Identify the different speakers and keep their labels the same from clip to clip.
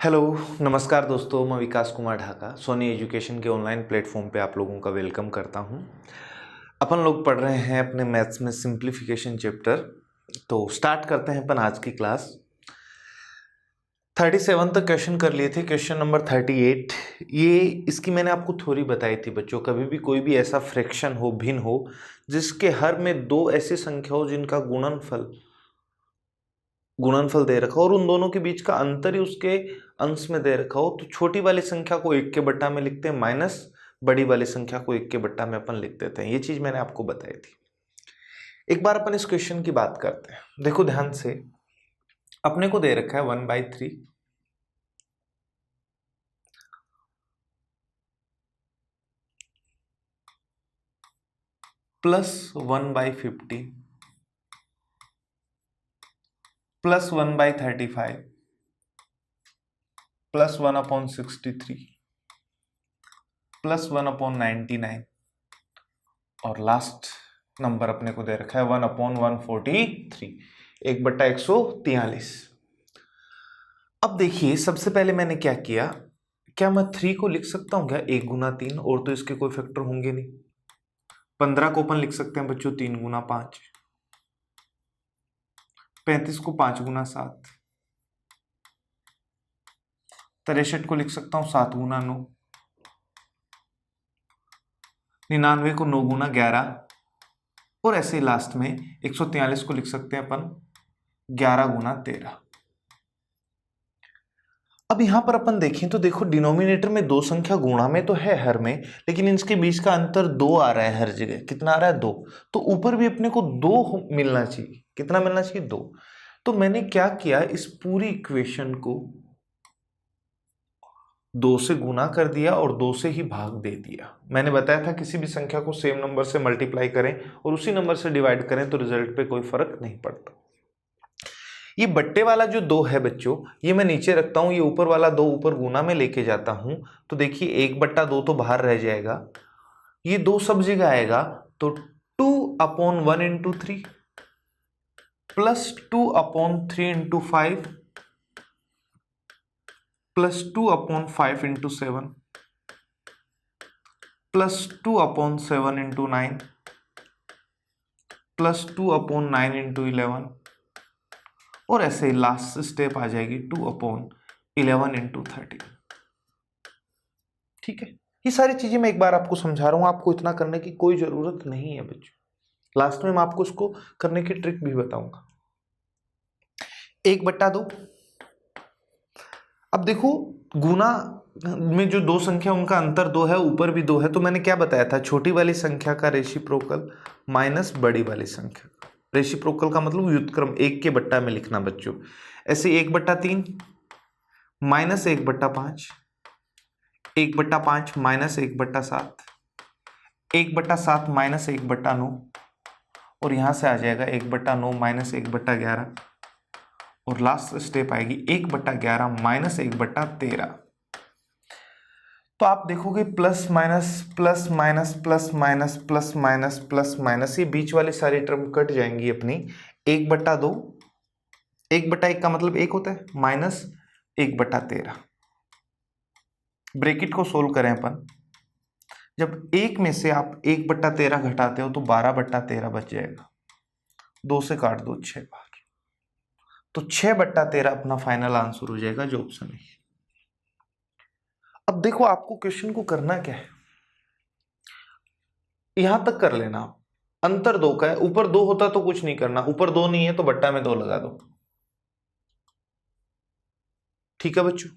Speaker 1: Hello, नमस्कार दोस्तों। मैं विकास कुमार ढाका सोनी एजुकेशन के ऑनलाइन प्लेटफॉर्म पे आप लोगों का वेलकम करता हूं। अपन लोग पढ़ रहे हैं अपने मैथ्स में सिंप्लीफिकेशन चैप्टर। तो स्टार्ट करते हैं अपन आज की क्लास। 37 तक क्वेश्चन कर लिए थे। क्वेश्चन नंबर 38 ये इसकी मैंने आपको थ्योरी बताई थी बच्चों। कभी भी कोई भी ऐसा फ्रैक्शन हो, भिन्न हो, जिसके हर में दो ऐसी संख्या हो जिनका गुणनफल दे रखा हो और उन दोनों के बीच का अंतर ही उसके अंश में दे रखा हो, तो छोटी वाली संख्या को 1 के बट्टा में लिखते हैं, माइनस बड़ी वाली संख्या को 1 के बट्टा में अपन लिख देते हैं। ये चीज मैंने आपको बताई थी। एक बार अपन इस क्वेश्चन की बात करते हैं। देखो ध्यान से, अपने को दे रखा है 1/3 प्लस 1/50 प्लस 1/35 प्लस 1/63 प्लस 1/99 और लास्ट नंबर अपने को दे रखा है 1/143, 1/143। अब देखिए, सबसे पहले मैंने क्या किया, क्या मैं 3 को लिख सकता हूं क्या 1 गुना 3? और तो इसके कोई फैक्टर होंगे नहीं। 15 को अपन लिख सकते हैं बच्चों 3 गुना 5, 35 को 5 गुना 7, 63 को लिख सकता हूं 7 गुना 9, 99 को 9 गुना 11 और ऐसे ही लास्ट में 143 को लिख सकते हैं अपन 11 गुना 13। अब यहां पर अपन देखें तो देखो, डिनोमिनेटर में दो संख्या गुणा में तो है हर में, लेकिन इनके बीच का अंतर 2 आ रहा है हर जगह। कितना आ रहा है? 2। तो ऊपर भी अपने को 2 मिलना चाहिए। कितना मिलना चाहिए? 2। तो मैंने क्या किया, इस पूरी इक्वेशन को 2 से गुना कर दिया और 2 से ही भाग दे दिया। मैंने बताया था किसी भी संख्या को सेम नंबर से मल्टीप्लाई करें और उसी नंबर से डिवाइड करें तो रिजल्ट पे कोई फर्क नहीं पड़ता। ये बट्टे वाला जो 2 है बच्चों, ये मैं नीचे रखता हूं, ये ऊपर वाला 2 ऊपर गुना में लेके जाता हूं, तो देखिए 1/2 तो बाहर रह जाएगा, ये 2 सब जगह आएगा, तो 2/1 into 3 plus 2/3 into 5 plus 2/5 into 7 plus 2/7 into 9 plus 2/9 into 11 और ऐसे ही लास्ट स्टेप आ जाएगी 2/11 इंटू 13। ठीक है, ये सारी चीजें मैं एक बार आपको समझा रहा हूं, आपको इतना करने की कोई जरूरत नहीं है बच्चों। लास्ट में मैं आपको इसको करने की ट्रिक भी बताऊंगा। 1/2। अब देखो, गुना में जो दो संख्या उनका अंतर 2 है, ऊपर भी 2 है, तो मैंने क्या बताया था, छोटी वाली संख्या का रेसिप्रोकल माइनस बड़ी वाली संख्या का। रेसिप्रोकल का मतलब व्युत्क्रम 1 के बट्टा में लिखना बच्चों। ऐसे 1/3 माइनस 1/5, 1/5 माइनस 1/7, 1/7 माइनस 1/9 और यहां से आ जाएगा 1/9 माइनस 1/11 और लास्ट स्टेप आएगी 1/11 माइनस 1/13। तो आप देखोगे plus minus plus minus plus minus plus minus plus minus, ये बीच वाली सारी टर्म कट जाएंगी अपनी। 1/2, 1/1 का मतलब 1 होता है, माइनस 1/13। ब्रैकेट को सोल्व करें अपन, जब 1 में से आप 1/13 घटाते हो तो 12/13 बच जाएगा। 2 से काट दो 6 बार, तो 6/13 अपना फाइनल आंसर हो जाएगा, जो ऑप्शन है। अब देखो, आपको क्वेश्चन को करना क्या है, यहां तक कर लेना। अंतर 2 का है, ऊपर 2 होता तो कुछ नहीं करना, ऊपर 2 नहीं है तो बट्टा में 2 लगा दो। ठीक है बच्चों,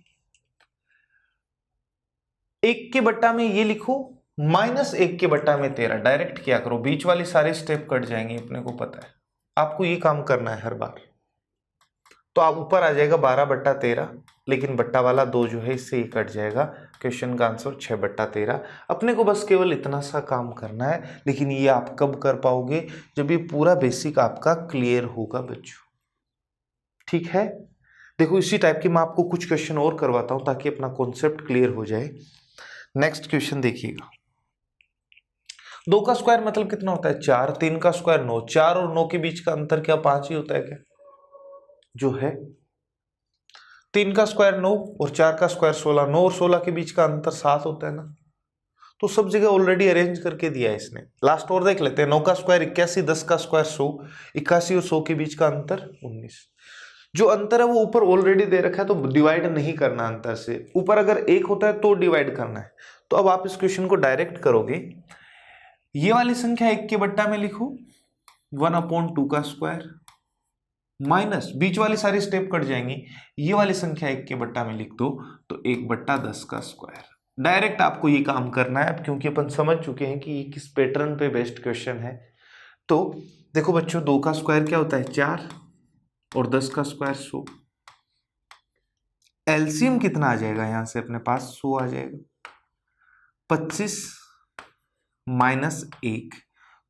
Speaker 1: 1 के बट्टा में ये लिखो, माइनस 1 के बट्टा में 13। डायरेक्ट क्या करो, बीच वाली सारे स्टेप कट जाएंगे, अपने को पता है। आपको ये काम करना है हर बार। तो आप ऊपर आ जाएगा 12/13, लेकिन बट्टा वाला 2 जो है इससे ही कट जाएगा। क्वेश्चन का आंसर 6/13। अपने को बस केवल इतना सा काम करना है, लेकिन ये आप कब कर पाओगे, जब ये पूरा बेसिक आपका क्लियर होगा बच्चों। ठीक है, देखो इसी टाइप के मैं आपको कुछ क्वेश्चन और करवाता हूं ताकि अपना कॉन्सेप्ट क्लियर हो जाए। नेक्स्ट क्वेश्चन देखिएगा। 2 का स्क्वायर मतलब कितना होता है? 4। 3 का स्क्वायर 9। 4 और 9 के बीच का अंतर क्या 5 ही होता है क्या? जो है, 3 का स्क्वायर 9 और 4 का स्क्वायर 16, 9 और 16 के बीच का अंतर 7 होता है ना, तो सब जगह ऑलरेडी अरेंज करके दिया है इसने। लास्ट और देख लेते हैं, 9 का स्क्वायर 81, 10 का स्क्वायर 100, 81 और 100 के बीच का अंतर 19। जो अंतर है वो ऊपर ऑलरेडी दे रखा है, तो डिवाइड नहीं करना अंतर से। ऊपर अगर 1 होता है तो डिवाइड करना है। तो अब आप इस क्वेश्चन को डायरेक्ट करोगे, ये वाली संख्या 1 के बट्टा में लिखो 1/2 का स्क्वायर, माइनस बीच वाली सारी स्टेप कट जाएंगी, ये वाली संख्या 1 के बट्टा में लिख दो तो 1/10 का स्क्वायर। डायरेक्ट आपको ये काम करना है, अब क्योंकि अपन समझ चुके हैं कि ये किस पैटर्न पे बेस्ड क्वेश्चन है। तो देखो बच्चों, 2 का स्क्वायर क्या होता है 4 और 10 का स्क्वायर 100। एलसीएम कितना आ जाएगा यहां से अपने पास 100 आ जाएगा। 25 माइनस 1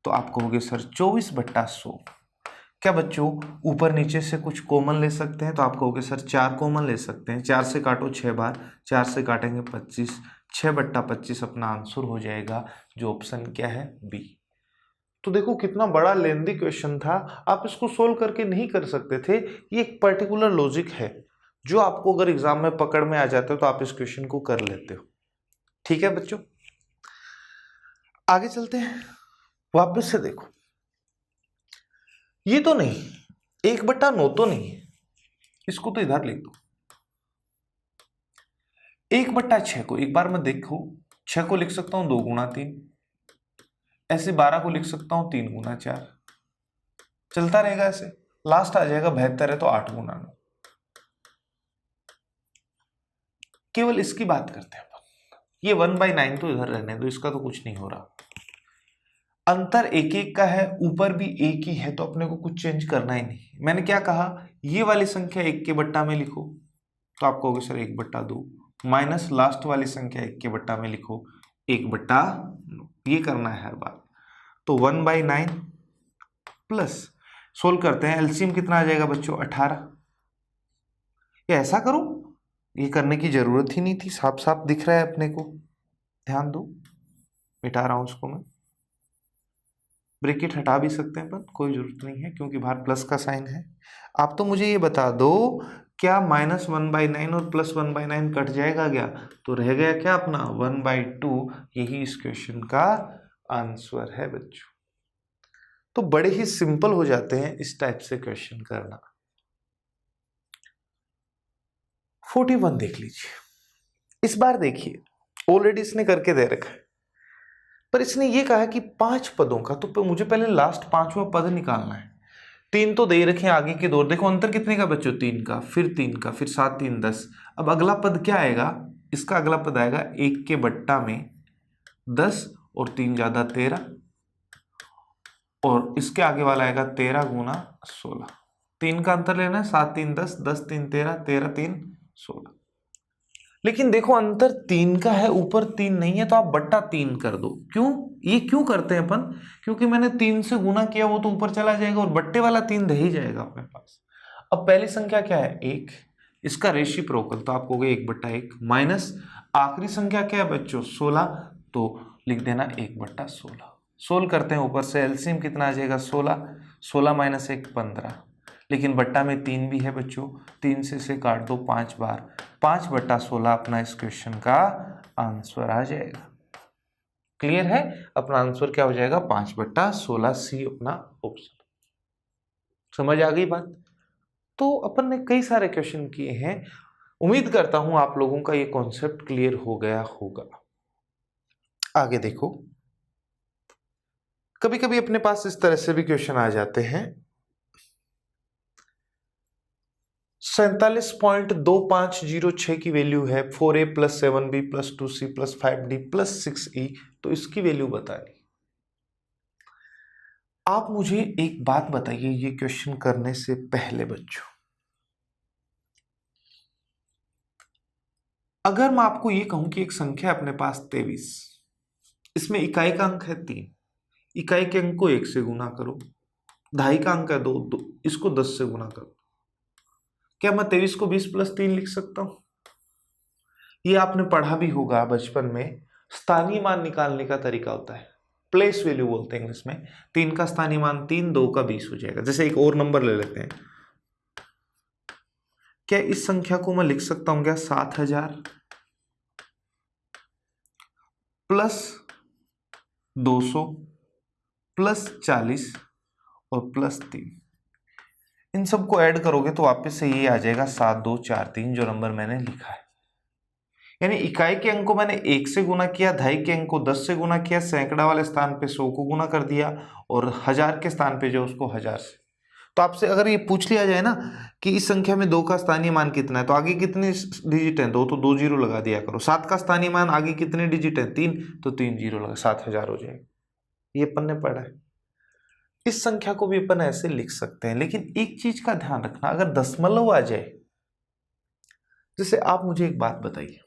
Speaker 1: तो आप कहोगे सर 24/100। क्या बच्चों ऊपर नीचे से कुछ कॉमन ले सकते हैं? तो आप कहोगे सर 4 कॉमन ले सकते हैं। 4 से काटो 6 बार, 4 से काटेंगे 25, 6/25 अपना आंसर हो जाएगा, जो ऑप्शन क्या है बी। तो देखो कितना बड़ा लेंदी क्वेश्चन था, आप इसको सोल्व करके नहीं कर सकते थे। ये एक पर्टिकुलर लॉजिक है जो आपको अगर एग्जाम में पकड़ में आ जाते हो तो आप इस क्वेश्चन को कर लेते हो। ठीक है बच्चों, आगे चलते हैं। वापस से देखो, ये तो नहीं 1/9 तो नहीं है, इसको तो इधर लिख दो। 1/6 को एक बार मैं देखो, 6 को लिख सकता हूं 2 गुना 3, ऐसे 12 को लिख सकता हूं 3 गुना 4, चलता रहेगा ऐसे। लास्ट आ जाएगा 72 है तो 8 गुना 9। केवल इसकी बात करते हैं अपन। ये 1/9 तो इधर रहने दो, इसका तो कुछ नहीं हो रहा। अंतर 1-1 का है, ऊपर भी 1 ही है, तो अपने को कुछ चेंज करना ही नहीं। मैंने क्या कहा, ये वाली संख्या 1 के बट्टा में लिखो तो आप कहोगे सर 1/2, माइनस लास्ट वाली संख्या 1 के बट्टा में लिखो 1/9। ये करना है हर बार। तो 1/9 प्लस, सोल्व करते हैं, एलसीएम कितना आ जाएगा बच्चों 18। ये ऐसा करो, ये करने की जरूरत ही नहीं थी, साफ साफ दिख रहा है अपने को। ध्यान दो, मिटा रहा हूं उसको मैं। ब्रैकेट हटा भी सकते हैं पर कोई जरूरत नहीं है क्योंकि बाहर प्लस का साइन है। आप तो मुझे ये बता दो, क्या -1/9 और +1/9 कट जाएगा क्या? तो रह गया क्या अपना 1/2। यही इस क्वेश्चन का आंसर है बच्चों। तो बड़े ही सिंपल हो जाते हैं इस टाइप से क्वेश्चन करना। 41 देख लीजिए। इस बार देखिए, ऑलरेडी इसने करके दे रखा है, पर इसने ये कहा कि 5 पदों का, तो मुझे पहले लास्ट 5वां पद निकालना है। 3 तो दे रखे हैं आगे की दो, देखो अंतर कितने का बच्चों 3 का, फिर 3 का, फिर 7 3 10। अब अगला पद क्या आएगा, इसका अगला पद आएगा 1 के बट्टा में 10 और 3 ज़्यादा 13, और इसके आगे वाला आएगा 13 गुना 16। 3 का अंतर लेना है, 7 3 10, 10 3 13, 13 3 16। लेकिन देखो अंतर 3 का है, ऊपर 3 नहीं है, तो आप बट्टा 3 कर दो। क्यों, ये क्यों करते हैं अपन? क्योंकि मैंने 3 से गुना किया, वो तो ऊपर चला जाएगा और बट्टे वाला 3 रह ही जाएगा अपने पास। अब पहली संख्या क्या है 1, इसका रेसिप्रोकल, तो आप कहोगे 1/1, माइनस आखिरी संख्या क्या है बच्चों 16, तो लिख देना 1/16। सोल्व करते हैं, ऊपर से एलसीएम कितना आ जाएगा 16, 16 माइनस 1 15, लेकिन बट्टा में 3 भी है बच्चों, 3 से इसे काट दो 5 बार, 5/16 अपना इस क्वेश्चन का आंसर आ जाएगा। क्लियर है, अपना आंसर क्या हो जाएगा 5/16, सी अपना ऑप्शन। समझ आ गई बात? तो अपन ने कई सारे क्वेश्चन किए हैं, उम्मीद करता हूं आप लोगों का ये कॉन्सेप्ट क्लियर हो गया होगा। आगे देखो, कभी कभी अपने पास इस तरह से भी क्वेश्चन आ जाते हैं। 47.2506 की वैल्यू है 4a + 7b + 2c + 5d + 6e, तो इसकी वैल्यू बतानी। आप मुझे एक बात बताइए ये क्वेश्चन करने से पहले बच्चों, अगर मैं आपको ये कहूं कि एक संख्या अपने पास 23, इसमें इकाई का अंक है 3, इकाई के अंक को 1 से गुना करो, दहाई का अंक है 2, इसको 10 से गुना करो। क्या मैं 23 को 20 + 3 लिख सकता हूं? ये आपने पढ़ा भी होगा बचपन में, स्थानीय मान निकालने का तरीका होता है, प्लेस वैल्यू बोलते हैं इंग्लिश में। 3 का स्थानीय मान 3, 2 का 20 हो जाएगा। जैसे एक और नंबर ले लेते हैं, क्या इस संख्या को मैं लिख सकता हूं क्या 7000 प्लस 200 प्लस 40 और प्लस 3, इन सबको ऐड करोगे तो वापस से ये आ जाएगा 7243 जो नंबर मैंने लिखा है। यानी इकाई के अंक को मैंने 1 से गुना किया, दहाई के अंक को 10 से गुना किया, सैकड़ा वाले स्थान पे 100 को गुना कर दिया और 1000 के स्थान पे जो उसको 1000 से। तो आपसे अगर ये पूछ लिया जाए ना कि इस संख्या में 2 का स्थानीय मान कितना है तो आगे कितने डिजिट हैं 2, तो 2 जीरो लगा दिया करो। 7 का स्थानीय मान आगे कितने डिजिट हैं 3, तो 3 जीरो लगा, 7000 हो जाएगा। ये अपन ने पढ़ा है। इस संख्या को भी अपन ऐसे लिख सकते हैं, लेकिन एक चीज का ध्यान रखना, अगर दशमलव आ जाए, जैसे आप मुझे एक बात बताइए,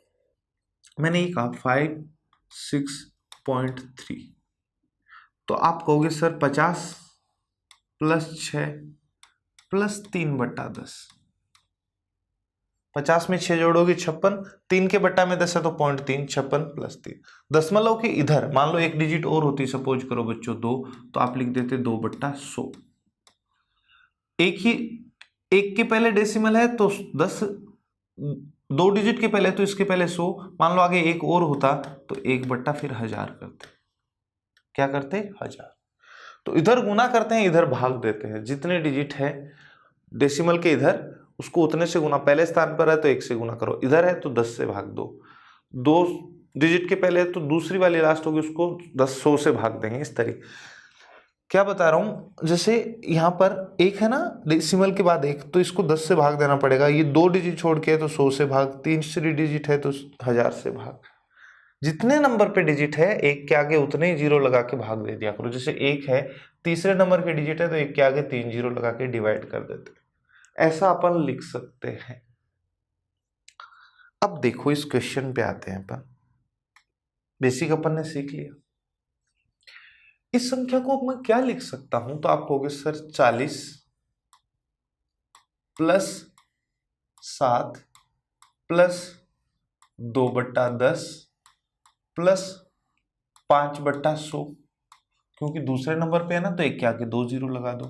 Speaker 1: मैंने ये कहा 56.3, तो आप कहोगे सर 50 प्लस 6 प्लस 3/10, 50 में 6 जोड़ोगे 56, 3 के बट्टा में 10 है तो 0.3, 56 प्लस 3। दशमलव के इधर मान लो एक डिजिट और होती, सपोज करो बच्चों 2, तो आप लिख देते 2/100। एक के पहले डेसिमल है तो 10, 2 डिजिट के पहले तो इसके पहले 100, मान लो आगे एक और होता तो 1/ फिर 1000 करते। क्या करते 1000। तो इधर गुना करते हैं, इधर भाग देते हैं। जितने डिजिट है डेसिमल के इधर उसको उतने से गुना, पहले स्थान पर है तो 1 से गुना करो, इधर है तो 10 से भाग दो, 2 डिजिट के पहले है तो दूसरी वाली लास्ट होगी उसको 100 से भाग देंगे। इस तरीके क्या बता रहा हूं, जैसे यहां पर 1 है ना डेसिमल के बाद 1, तो इसको 10 से भाग देना पड़ेगा। ये 2 डिजिट छोड़ के है तो 100 से भाग, तीसरी डिजिट है तो 1000 से भाग। जितने नंबर पे डिजिट है 1 के आगे उतने ही जीरो लगा के भाग दे दिया करो। जैसे 1 है, तीसरे नंबर के डिजिट है तो 1 के आगे 3 जीरो लगा के डिवाइड कर देते, ऐसा अपन लिख सकते हैं। अब देखो इस क्वेश्चन पे आते हैं अपन। बेसिक अपन ने सीख लिया। इस संख्या को मैं क्या लिख सकता हूं, तो आप कहोगे सर 40 प्लस 7 प्लस 2/10 प्लस 5/100, क्योंकि दूसरे नंबर पे है ना तो 1 के आगे 2 जीरो लगा दो,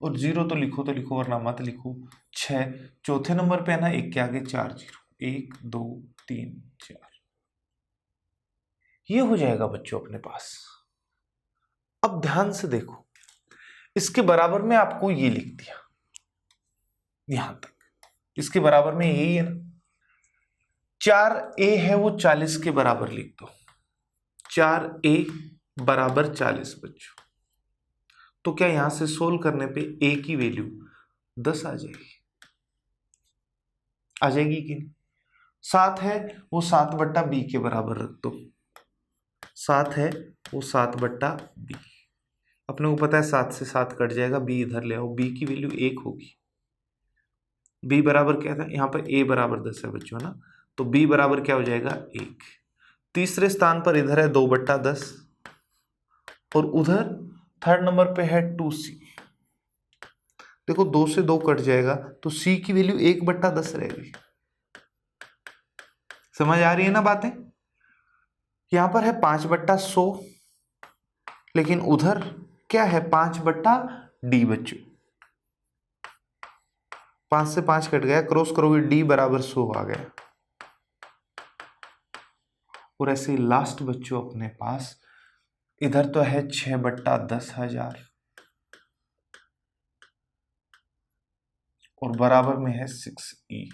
Speaker 1: और जीरो तो लिखो वरना मत लिखो। 6 चौथे नंबर पे है ना, 1 के आगे 4 जीरो, 1 2 3 4, ये हो जाएगा बच्चों अपने पास। अब ध्यान से देखो, इसके बराबर में आपको ये लिख दिया यहां तक, इसके बराबर में यही है ना, 4a है वो 40 के बराबर लिख दो, 4a बराबर 40 बच्चों। तो क्या यहां से सोल्व करने पे a की वैल्यू 10 आ जाएगी? आ जाएगी कि नहीं? 7 है वो 7/b के बराबर रख दो, 7 है वो 7/b। अपने को पता है 7 से 7 कट जाएगा, b इधर ले आओ, b की वैल्यू 1 होगी। b बराबर क्या था, यहाँ पर a बराबर 10 है बच्चों ना, तो b बराबर क्या हो जाएगा 1। तीसरे स्थान पर इधर है 2/10 और उधर थर्ड नंबर पे है 2c। देखो 2 से 2 कट जाएगा तो c की वैल्यू 1/10 रहेगी। समझ आ रही है ना बातें? यहां पर है 5/100, लेकिन उधर क्या है 5/d बच्चों। 5 से 5 कट गया, क्रॉस करोगे d बराबर 100 आ गया। और ऐसे ही लास्ट बच्चों अपने पास इधर तो है 6/10,000 और बराबर में है 6e।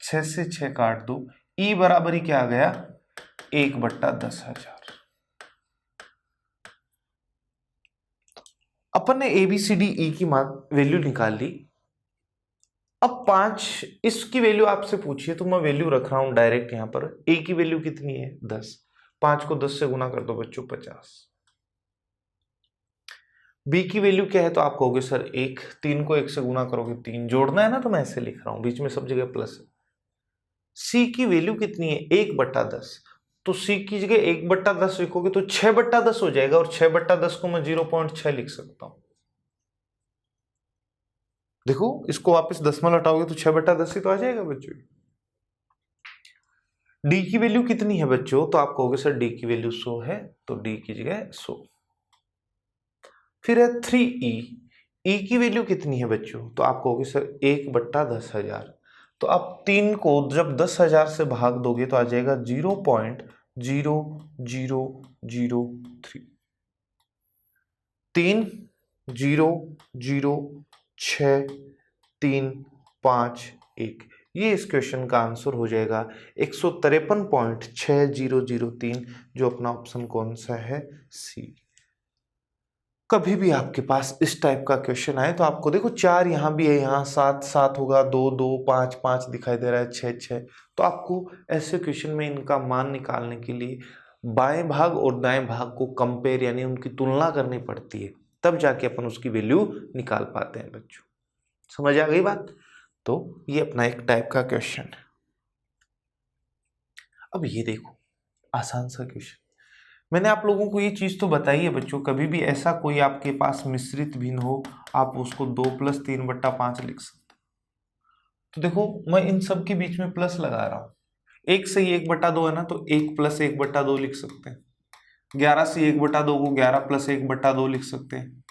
Speaker 1: 6 से 6 काट दो, e बराबर ही क्या आ गया 1/10,000। अपन ने ABCDE की वैल्यू निकाल ली। अब 5, इसकी वैल्यू आपसे पूछिए तो मैं वैल्यू रख रहा हूं डायरेक्ट यहां पर। a की वैल्यू कितनी है 10, 5 को 10 से गुना कर दो बच्चों 50। b की वैल्यू क्या है तो आप कहोगे सर 1, 3 को 1 से गुना करोगे 3, जोड़ना है ना तो मैं ऐसे लिख रहा हूं, बीच में सब जगह प्लस है। c की वैल्यू कितनी है 1/10, तो c की जगह 1/10 लिखोगे तो 6/10 हो जाएगा, और 6/10 को मैं 0.6 लिख सकता हूं। देखो इसको वापस दशमलव हटाओगे तो 6/10 ही तो आ जाएगा बच्चों। d की वैल्यू कितनी है बच्चों, तो आप कहोगे सर d की वैल्यू 100 है, तो d की जगह 100। फिर है 3e, e की वैल्यू कितनी है बच्चों, तो आप कहोगे सर 1/10,000। तो आप 3 को जब 10,000 से भाग दोगे तो आ जाएगा 0.0003। 3006351, ये इस क्वेश्चन का आंसर हो जाएगा 153.6003, जो अपना ऑप्शन कौन सा है, सी। कभी भी आपके पास इस टाइप का क्वेश्चन आए तो आपको देखो 4 यहाँ भी है, यहाँ 7 7 होगा, 2 2 5 5 दिखाई दे रहा है, 6 6, तो आपको ऐसे क्वेश्चन में इनका मान निकालने के लिए बाएं भाग और दाएं भाग को कंपेयर यानी उनकी तुलना करनी पड़ती है, तब जाके अपन उसकी वैल्यू निकाल पाते हैं बच्चों। समझ आ गई बात? तो ये अपना एक टाइप का क्वेश्चन है। अब ये देखो आसान सा क्वेश्चन, मैंने आप लोगों को ये चीज तो बताई है बच्चों, कभी भी ऐसा कोई आपके पास मिश्रित भिन्न हो आप उसको 2 + 3/5 लिख सकते। तो देखो मैं इन सब के बीच में प्लस लगा रहा हूं, 1 से ही 1/2 है ना, तो 1 + 1/2 लिख सकते हैं। 11 से 1/2 को 11 + 1/2 लिख सकते हैं।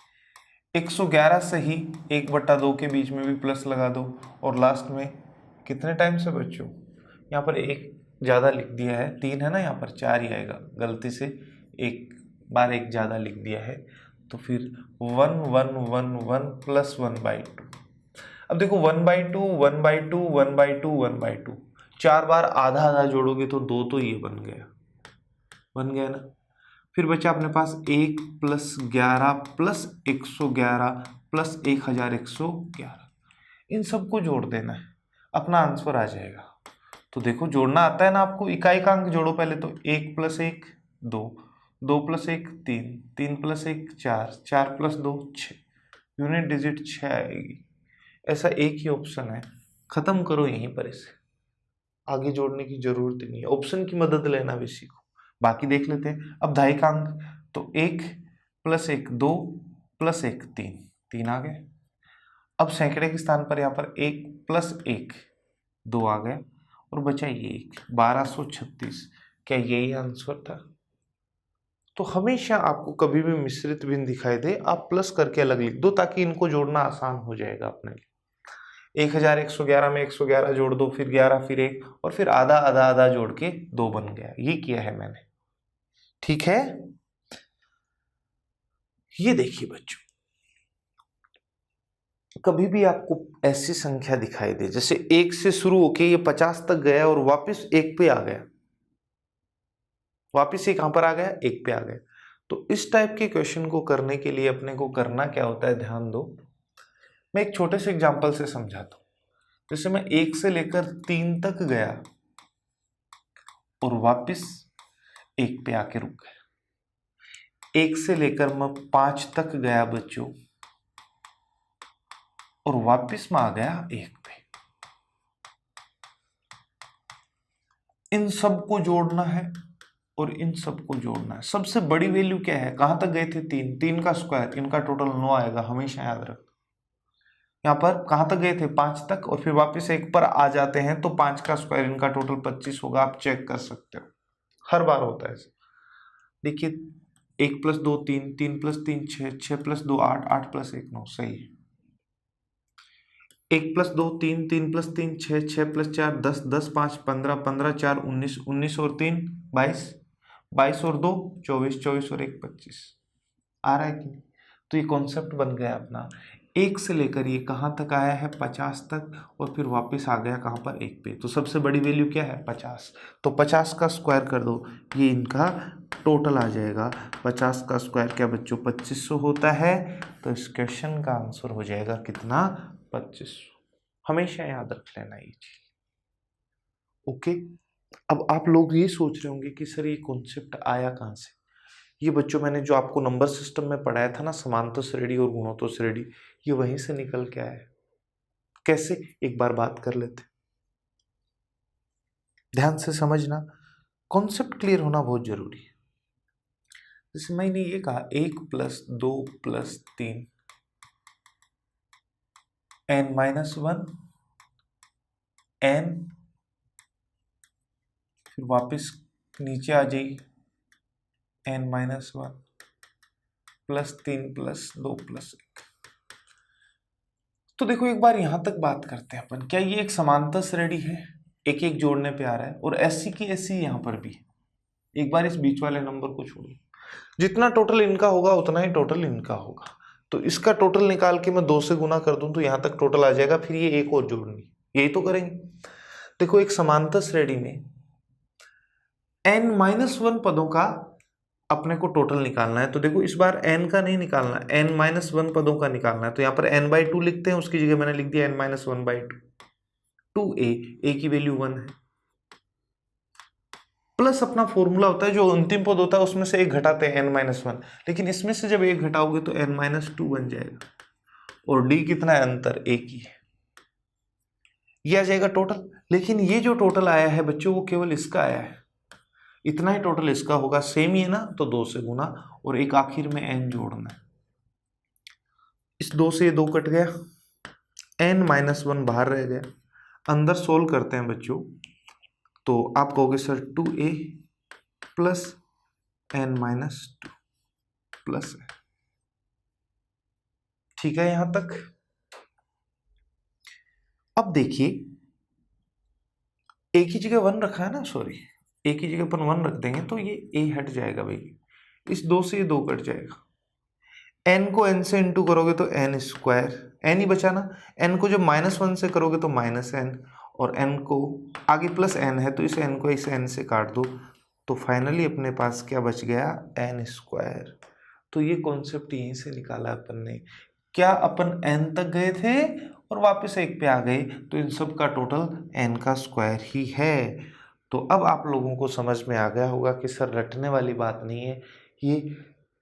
Speaker 1: 111 से ही 1/2 के बीच में भी प्लस लगा दो, और लास्ट में कितने टाइम से बच्चों, यहाँ पर एक ज़्यादा लिख दिया है, 3 है ना, यहाँ पर 4 ही आएगा, गलती से एक बार एक ज़्यादा लिख दिया है, तो फिर 1 1 1 1 + 1/2। अब देखो 1/2 1/2 1/2 1/2, 4 बार आधा आधा जोड़ोगे तो 2 तो ये बन गया ना। फिर बचा अपने पास 1 + 11 + 111 + 1111, इन सबको जोड़ देना है, अपना आंसर आ जाएगा। तो देखो जोड़ना आता है ना आपको, इकाई का अंक जोड़ो पहले, तो 1 + 1 2, 2 + 1 3, 3 + 1 4, 4 + 2 6, यूनिट डिजिट 6 आएगी। ऐसा एक ही ऑप्शन है, खत्म करो यहीं पर इसे, आगे जोड़ने की जरूरत नहीं है, ऑप्शन की मदद लेना भी सीखो। बाकी देख लेते हैं। अब दहाई का अंक, तो 1 + 1 2 + 1 3, 3 आ गए। अब सैकड़े के स्थान पर यहाँ पर 1 + 1 2 आ गए, और बचा ये 1 1236। क्या यही आंसर था? तो हमेशा आपको कभी भी मिश्रित भिन्न दिखाई दे आप प्लस करके अलग लिख दो, ताकि इनको जोड़ना आसान हो जाएगा अपने लिए। 1111 में 111 जोड़ दो, फिर 11 फिर 1, और फिर आधा आधा आधा जोड़ के 2 बन गया, ये किया है मैंने। ठीक है, ये देखिए बच्चों, कभी भी आपको ऐसी संख्या दिखाई दे जैसे 1 से शुरू होके ये 50 तक गया और वापस 1 पे आ गया, वापस ये कहां पर आ गया, 1 पे आ गया, तो इस टाइप के क्वेश्चन को करने के लिए अपने को करना क्या होता है, ध्यान दो। मैं एक छोटे से एग्जांपल से समझाता हूं। जैसे मैं 1 से लेकर 3 तक गया और वापस 1 पे आके रुक गया। 1 से लेकर मैं 5 तक गया बच्चों, और वापस में आ गया 1 पे। इन सबको जोड़ना है और इन सबको जोड़ना है। सबसे बड़ी वैल्यू क्या है, कहां तक गए थे, 3, 3 का स्क्वायर, इनका टोटल 9 आएगा, हमेशा याद रख। यहाँ पर कहां तक गए थे, 5 तक, और फिर वापस 1 पर आ जाते हैं तो 5 का स्क्वायर, इनका टोटल 25 होगा। आप चेक कर सकते हो, हर बार होता है ऐसे। देखिए 1 + 2 3, 3 + 3 6, 6 + 2 8, 8 + 1 9, सही है। 1 + 2 3, 3 + 3 6, 6 + 4 10, 10 5 15, 15 4 19, 19 और 3 22, 22 और 2 24, 24 और 1 25। आ रहा है कि नहीं? तो ये कॉन्सेप्ट बन गया अपना। 1 से लेकर ये कहाँ तक आया है, 50 तक, और फिर वापस आ गया कहाँ पर, 1 पे। तो सबसे बड़ी वैल्यू क्या है, 50। तो 50 का स्क्वायर कर दो, ये इनका टोटल आ जाएगा। 50 का स्क्वायर क्या बच्चों, 2500 होता है। तो इस क्वेश्चन का आंसर हो जाएगा कितना, 2500। हमेशा याद रख लेना ये चीज, ओके। अब आप लोग ये सोच रहे होंगे कि सर ये कॉन्सेप्ट आया कहाँ से। ये बच्चों मैंने जो आपको नंबर सिस्टम में पढ़ाया था ना, समांतर श्रेणी और गुणोत्तर श्रेणी, ये वहीं से निकल के आया है। कैसे, एक बार बात कर लेते, ध्यान से समझना, कॉन्सेप्ट क्लियर होना बहुत जरूरी है। जैसे मैंने ये कहा 1 + 2 + 3 n-1 n, फिर वापस नीचे आ जाइए n-1 +3 + 2 + 1, तो देखो एक बार यहां तक बात करते हैं अपन, क्या ये एक समांतर श्रेणी है, एक एक जोड़ने पे आ रहा है, और एससी की एससी यहां पर भी है। एक बार इस बीच वाले नंबर को छोड़िए, जितना टोटल इनका होगा उतना ही टोटल इनका होगा। तो इसका टोटल निकाल के मैं 2 से गुना कर दूं तो यहां तक टोटल आ जाएगा, फिर ये एक और जोड़नी, यही तो करेंगे। देखो एक समांतर श्रेणी में n-1 पदों का अपने को टोटल निकालना है। तो देखो इस बार n का नहीं निकालना, n-1 पदों का निकालना है। तो यहाँ पर n/2 लिखते हैं, उसकी जगह मैंने लिख दिया n-1/2। 2a की वैल्यू 1 है, प्लस अपना फॉर्मूला होता है जो अंतिम पद होता है उसमें से एक घटाते हैं n-1, लेकिन इसमें से जब एक घटाओगे तो n-2 बन जाएगा। और d कितना है, अंतर एक ही है, ये आ जाएगा टोटल। लेकिन ये जो टोटल आया है बच्चों वो केवल इसका आया है, इतना ही टोटल इसका होगा, सेम ही है ना, तो 2 से गुना और एक आखिर में n जोड़ना है। इस 2 से ये 2 कट गया, n-1 बाहर रह गया। अंदर सोल्व करते हैं बच्चों, तो आप कहोगे sir 2a plus n-2 plus है, ठीक है यहां तक। अब देखिए एक ही जगह 1 रखा है ना, सॉरी एक ही जगह अपन 1 रख देंगे तो ये a हट जाएगा भाई, इस 2 से ये 2 कट जाएगा। n को n से इंटू करोगे तो n², n ही बचा ना। n को जब -1 से करोगे तो -n, और n को आगे प्लस n है तो इस n को इस n से काट दो, तो फाइनली अपने पास क्या बच गया, n²। तो ये कॉन्सेप्ट यहीं से निकाला अपन ने, क्या अपन n तक गए थे और वापस 1 पे आ गए, तो इन सब का टोटल n का स्क्वायर ही है। तो अब आप लोगों को समझ में आ गया होगा कि सर रटने वाली बात नहीं है, ये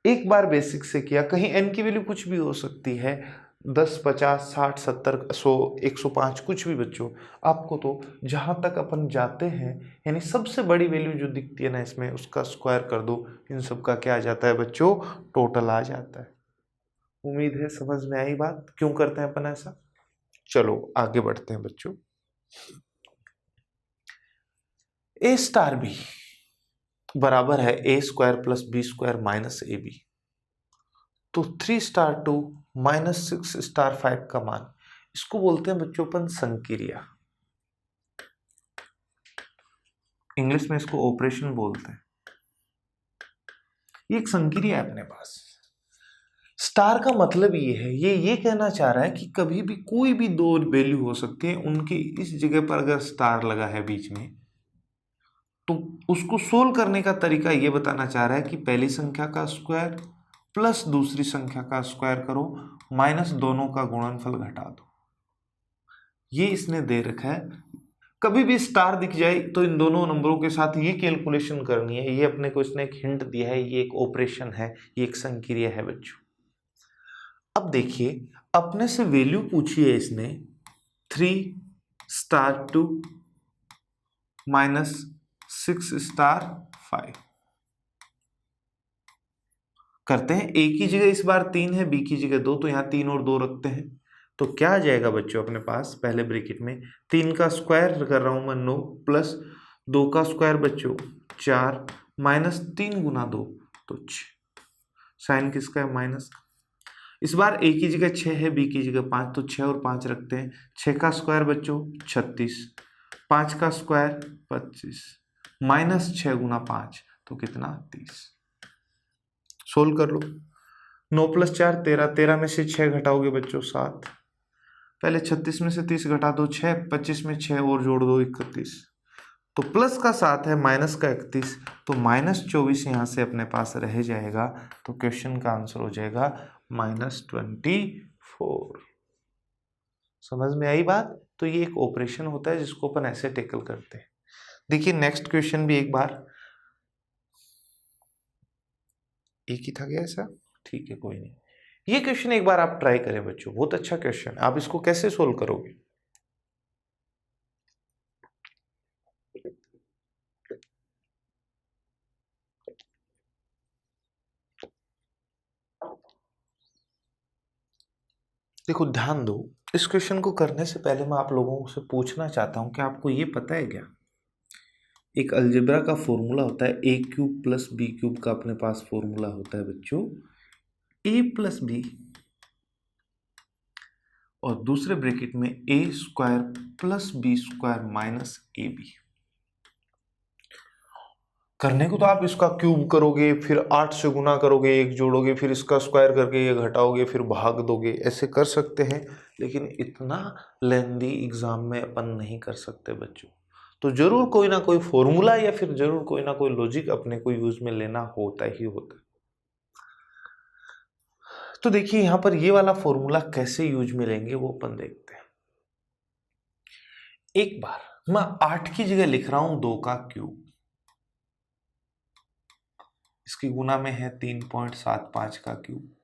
Speaker 1: एक बार बेसिक से किया, कहीं n की वैल्यू कुछ भी हो सकती है, 10, 50, 60, 70, 100, 105 कुछ भी बच्चों। आपको तो जहां तक अपन जाते हैं, यानी सबसे बड़ी वैल्यू जो दिखती है ना इसमें, उसका स्क्वायर कर दो, इन सब का क्या आ जाता है बच्चों, टोटल आ जाता है। उम्मीद है समझ में आई बात, क्यों करते हैं अपन ऐसा। चलो आगे बढ़ते हैं बच्चों। a*b बराबर है a² plus b² minus ab। तो 3*2 माइनस 6*5 का मान, इसको बोलते हैं बच्चों अपन संक्रिया, इंग्लिश में इसको ऑपरेशन बोलते हैं। ये एक संक्रिया है अपने पास। स्टार का मतलब ये है, ये कहना चाह रहा है कि कभी भी कोई भी 2 वैल्यू हो सकती है, उनकी इस जगह पर अगर स्टार लगा है बीच में, तो उसको सोल्व करने का तरीका ये बताना चाह रहा है कि पहली संख्या का स्क्वायर प्लस दूसरी संख्या का स्क्वायर करो, माइनस दोनों का गुणनफल घटा दो। ये इसने दे रखा है, कभी भी स्टार दिख जाए तो इन दोनों नंबरों के साथ ये कैलकुलेशन करनी है। ये अपने को इसने एक हिंट दिया है, ये एक ऑपरेशन है, ये एक संक्रिया है बच्चों। अब देखिए अपने से वैल्यू पूछी है इसने 3*2 माइनस 6*5। करते हैं, a की जगह इस बार 3 है, b की जगह 2, तो यहाँ 3 और 2 रखते हैं, तो क्या आ जाएगा बच्चों अपने पास, पहले ब्रैकेट में 3 का स्क्वायर कर रहा हूं मैं 9, प्लस 2 का स्क्वायर बच्चों 4, माइनस 3 गुना 2 तो 6, साइन किसका है, माइनस। इस बार a की जगह 6 है, b की जगह 5, तो 6 और 5 रखते हैं, 6 का स्क्वायर बच्चों 36, 5 का स्क्वायर 25, माइनस 6 गुना 5 तो कितना, 30। सोल्व कर लो, 9 प्लस 4 13, 13 में से 6 घटाओगे बच्चों 7, पहले 36 में से 30 घटा दो 6, 25 में 6 और जोड़ दो 31, तो प्लस का 7 है, माइनस का 31, तो -24 यहाँ से अपने पास रह जाएगा, तो क्वेश्चन का आंसर हो जाएगा -24। समझ में आई बात। तो ये एक ऑपरेशन होता है जिसको अपन ऐसे टेकल करते हैं। देखिए नेक्स्ट क्वेश्चन भी एक बार, एक ही था क्या ऐसा, ठीक है कोई नहीं, ये क्वेश्चन एक बार आप ट्राई करें बच्चों, बहुत अच्छा क्वेश्चन है। आप इसको कैसे सोल्व करोगे, देखो ध्यान दो, इस क्वेश्चन को करने से पहले मैं आप लोगों से पूछना चाहता हूं कि आपको ये पता है क्या, एक अलजेब्रा का फॉर्मूला होता है a³ प्लस b³ का अपने पास फॉर्मूला होता है बच्चों, a प्लस बी और दूसरे ब्रैकेट में A square plus B square minus A B. करने को तो आप इसका क्यूब करोगे, फिर 8 से गुना करोगे, एक जोड़ोगे, फिर इसका स्क्वायर करके ये घटाओगे, फिर भाग दोगे, ऐसे कर सकते हैं, लेकिन इतना लेंदी एग्जाम में अपन नहीं कर सकते बच्चों। तो जरूर कोई ना कोई फॉर्मूला या फिर जरूर कोई ना कोई लॉजिक अपने को यूज में लेना होता ही होता है। तो देखिए यहां पर ये वाला फॉर्मूला कैसे यूज में लेंगे वो अपन देखते हैं। एक बार मैं 8 की जगह लिख रहा हूं 2 का क्यूब, इसकी गुना में है 3.75 का क्यूब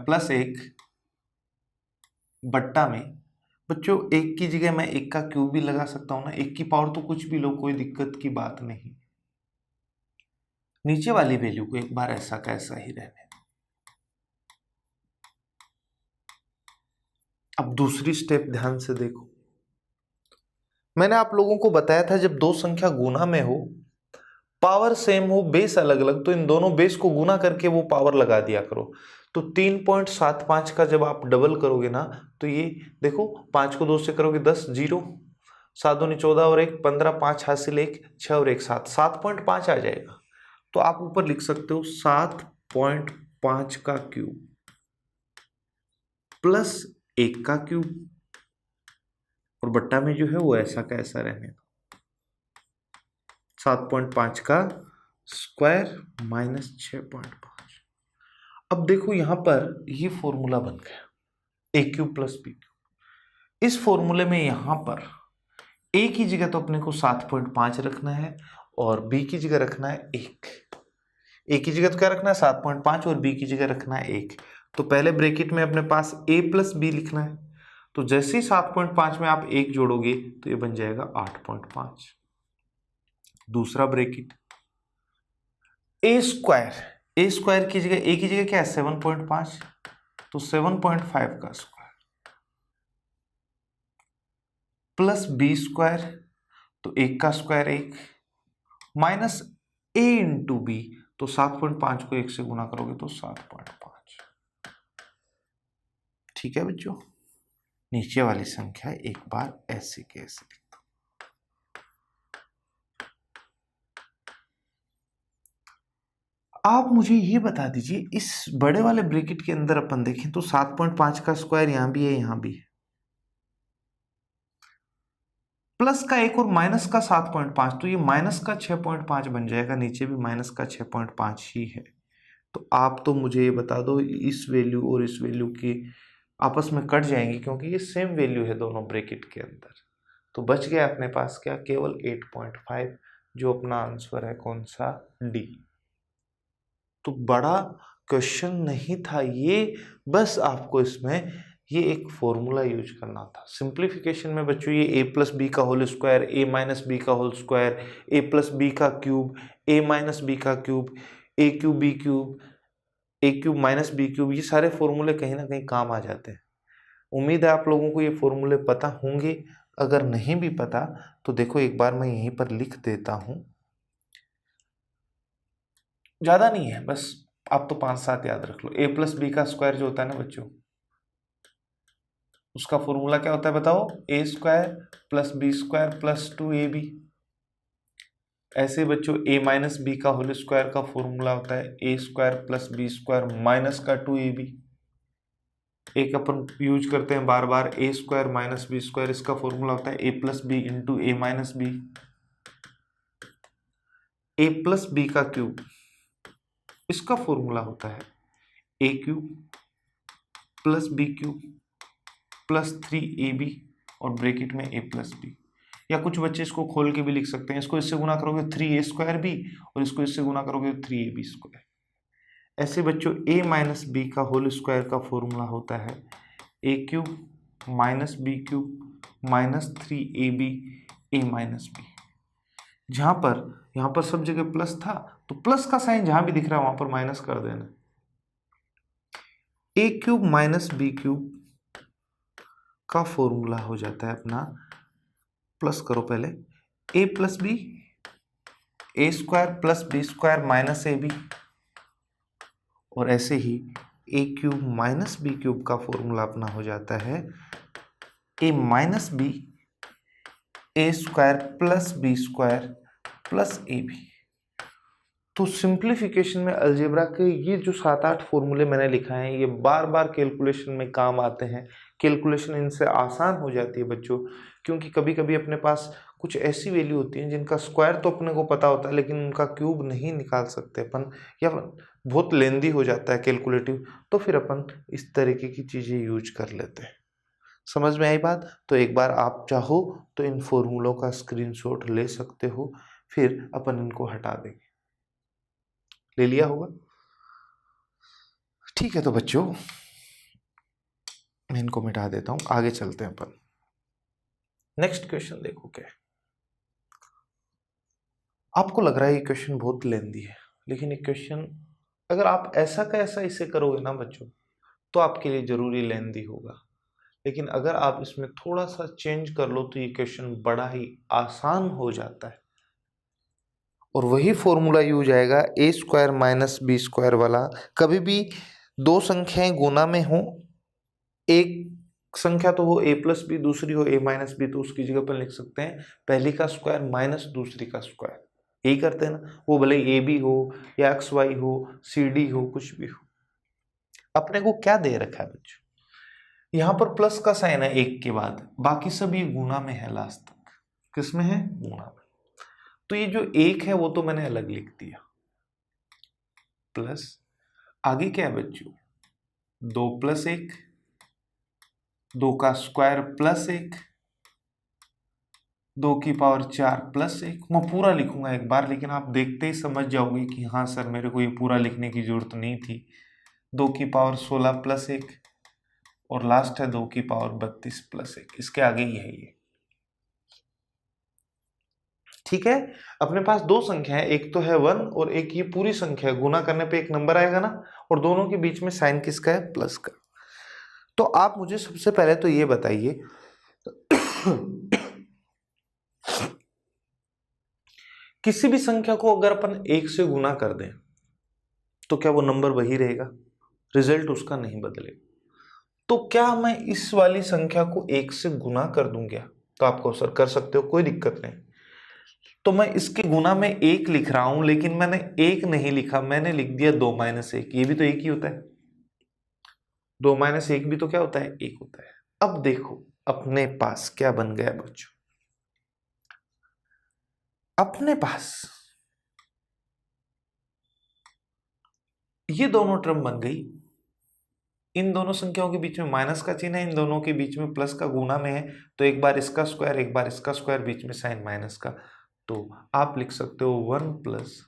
Speaker 1: प्लस 1 बट्टा में, बच्चों 1 की जगह मैं 1 का क्यूब भी लगा सकता हूं ना, 1 की पावर तो कुछ भी लो, कोई दिक्कत की बात नहीं। नीचे वाली वैल्यू को एक बार ऐसा का ऐसा ही रहने। अब दूसरी स्टेप ध्यान से देखो, मैंने आप लोगों को बताया था जब दो संख्या गुना में हो, पावर सेम हो, बेस अलग अलग, तो इन दोनों बेस को गुना करके वो पावर लगा दिया करो। तो 3.75 का जब आप डबल करोगे ना, तो ये देखो 5 को 2 से करोगे 10, 0, 7 दूनी 14 और 1 15, 5 हासिल 1, 6 और 1 7, 7.5 आ जाएगा। तो आप ऊपर लिख सकते हो 7.5 का क्यूब प्लस 1 का क्यूब, और बट्टा में जो है वो ऐसा का ऐसा रहने दो, 7.5 का स्क्वायर माइनस 6.5। अब देखो यहां पर ये फॉर्मूला बन गया ए क्यूब प्लस बी क्यूब। इस फॉर्मूले में यहां पर ए की जगह तो अपने को 7.5 रखना है और बी की जगह रखना है 1। ए की जगह तो क्या रखना है 7.5 और बी की जगह रखना है 1। तो पहले ब्रैकेट में अपने पास ए प्लस बी लिखना है, तो जैसे ही 7.5 में आप 1 जोड़ोगे तो ये बन जाएगा 8.5। दूसरा ब्रैकेट ए स्क्वायर की जगह ए की जगह क्या है 7.5, तो 7.5 का स्क्वायर प्लस बी स्क्वायर, तो 1 का स्क्वायर 1 माइनस ए इंटू बी, तो 7.5 को 1 से गुना करोगे तो 7.5। ठीक है बच्चों, नीचे वाली संख्या एक बार ऐसे के ऐसे लिख दो। आप मुझे ये बता दीजिए इस बड़े वाले ब्रैकेट के अंदर अपन देखें तो 7.5 का स्क्वायर यहां भी है, यहां भी है, प्लस का 1 और माइनस का 7.5, तो ये माइनस का 6.5 बन जाएगा, नीचे भी माइनस का 6.5 ही है। तो आप तो मुझे ये बता दो इस वैल्यू और इस वैल्यू की आपस में कट जाएंगी क्योंकि ये सेम वैल्यू है दोनों ब्रैकेट के अंदर। तो बच गया अपने पास क्या, केवल 8.5, जो अपना आंसर है कौन सा, डी। तो बड़ा क्वेश्चन नहीं था ये, बस आपको इसमें ये एक फॉर्मूला यूज करना था। सिंप्लीफिकेशन में बच्चों ये ए प्लस बी का होल स्क्वायर, ए माइनस बी का होल स्क्वायर, ए प्लस बी का क्यूब, ए माइनस बी का क्यूब, ए क्यूब बी क्यूब, ए क्यूब माइनस बी क्यूब, ये सारे फॉर्मूले कहीं ना कहीं काम आ जाते हैं। उम्मीद है आप लोगों को ये फॉर्मूले पता होंगे। अगर नहीं भी पता तो देखो एक बार मैं यहीं पर लिख देता हूं, ज्यादा नहीं है, बस आप तो 5-7 याद रख लो। ए प्लस बी का स्क्वायर जो होता है ना बच्चों, उसका फॉर्मूला क्या होता है बताओ, A square plus B square plus 2ab। ऐसे बच्चों ए माइनस बी का होल स्क्वायर का फॉर्मूला होता है A square plus B square minus का 2ab। एक अपन यूज करते हैं बार बार, A square minus B square, इसका फॉर्मूला होता है A plus B into A minus B. A plus B का क्यूब, इसका फॉर्मूला होता है A cube plus B cube plus 3ab और ब्रैकेट में ए प्लस बी। या कुछ बच्चे इसको खोल के भी लिख सकते हैं, इसको इससे गुना करोगे 3a स्क्वायर बी और इसको इससे गुना करोगे 3ab स्क्वायर। ऐसे बच्चों ए माइनस बी का होल स्क्वायर का फॉर्मूला होता है A cube minus B cube minus 3ab A minus B. यहाँ पर सब जगह प्लस था तो प्लस का साइन जहां भी दिख रहा है वहां पर माइनस कर देना। A cube minus B cube का फॉर्मूला हो जाता है अपना, प्लस करो पहले, A plus B, A square plus B square minus A B, और ऐसे ही A cube minus B cube का फॉर्मूला अपना हो जाता है A minus B A square plus B square plus A B. तो सिंप्लीफिकेशन में अलजेब्रा के ये जो 7-8 फॉर्मूले मैंने लिखा है ये बार बार कैलकुलेशन में काम आते हैं। कैलकुलेशन इनसे आसान हो जाती है बच्चों, क्योंकि कभी कभी अपने पास कुछ ऐसी वैल्यू होती हैं जिनका स्क्वायर तो अपने को पता होता है लेकिन उनका क्यूब नहीं निकाल सकते अपन, या बहुत लेंदी हो जाता है कैलकुलेटिव, तो फिर अपन इस तरीके की चीज़ें यूज कर लेते हैं। समझ में आई बात? तो एक बार आप चाहो तो इन फॉर्मूलों का स्क्रीनशॉट ले सकते हो, फिर अपन इनको हटा देंगे। ले लिया होगा? ठीक है, तो बच्चों मैं इनको मिटा देता हूं, आगे चलते हैं अपन। नेक्स्ट क्वेश्चन देखो क्या है। आपको लग रहा है ये क्वेश्चन बहुत लेंदी है, लेकिन ये क्वेश्चन अगर आप ऐसा का ऐसा इसे करोगे ना बच्चों तो आपके लिए जरूरी लेंदी होगा, लेकिन अगर आप इसमें थोड़ा सा चेंज कर लो तो ये क्वेश्चन बड़ा ही आसान हो जाता है। और वही फॉर्मूला यूज आएगा ए स्क्वायर माइनस बी स्क्वायर वाला। कभी भी दो संख्याएं गुना में हो, एक संख्या तो हो ए प्लस बी, दूसरी हो ए माइनस बी, तो उसकी जगह पर लिख सकते हैं पहली का स्क्वायर माइनस दूसरी का स्क्वायर। यही करते हैं ना, वो भले ए बी हो या एक्स वाई हो, सी डी हो, कुछ भी हो। अपने को क्या दे रखा है बच्चों, यहाँ पर प्लस का साइन है एक के बाद, बाकी सब ये गुना में है लास्ट तक। किस में है? गुना में। तो ये जो एक है वो तो मैंने अलग लिख दिया, प्लस आगे क्या है बच्चों, 2 + 1, 2 का स्क्वायर प्लस 1, 2 की पावर 4 + 1। मैं पूरा लिखूंगा एक बार, लेकिन आप देखते ही समझ जाओगे कि हाँ सर मेरे को ये पूरा लिखने की जरूरत नहीं थी। 2 की पावर 16 + 1 और लास्ट है 2 की पावर 32 + 1। इसके आगे ही है ये। ठीक है, अपने पास दो संख्या है, एक तो है 1 और एक ये पूरी संख्या है। गुना करने पे एक नंबर आएगा ना, और दोनों के बीच में साइन किसका है? प्लस का। तो आप मुझे सबसे पहले तो ये बताइए किसी भी संख्या को अगर अपन 1 से गुना कर दें तो क्या वो नंबर वही रहेगा? रिजल्ट उसका नहीं बदलेगा। तो क्या मैं इस वाली संख्या को 1 से गुना कर दूं क्या? तो आपको सर कर सकते हो, कोई दिक्कत नहीं। तो मैं इसके गुना में 1 लिख रहा हूं, लेकिन मैंने 1 नहीं लिखा, मैंने लिख दिया 2 - 1। ये भी तो 1 ही होता है। 2 - 1 भी तो क्या होता है? 1 होता है। अब देखो अपने पास क्या बन गया बच्चों, अपने पास ये दोनों टर्म बन गई। इन दोनों संख्याओं के बीच में माइनस का चिन्ह है, इन दोनों के बीच में प्लस का गुना में है, तो एक बार इसका स्क्वायर एक बार इसका स्क्वायर, बीच में साइन माइनस का। तो आप लिख सकते हो 1 +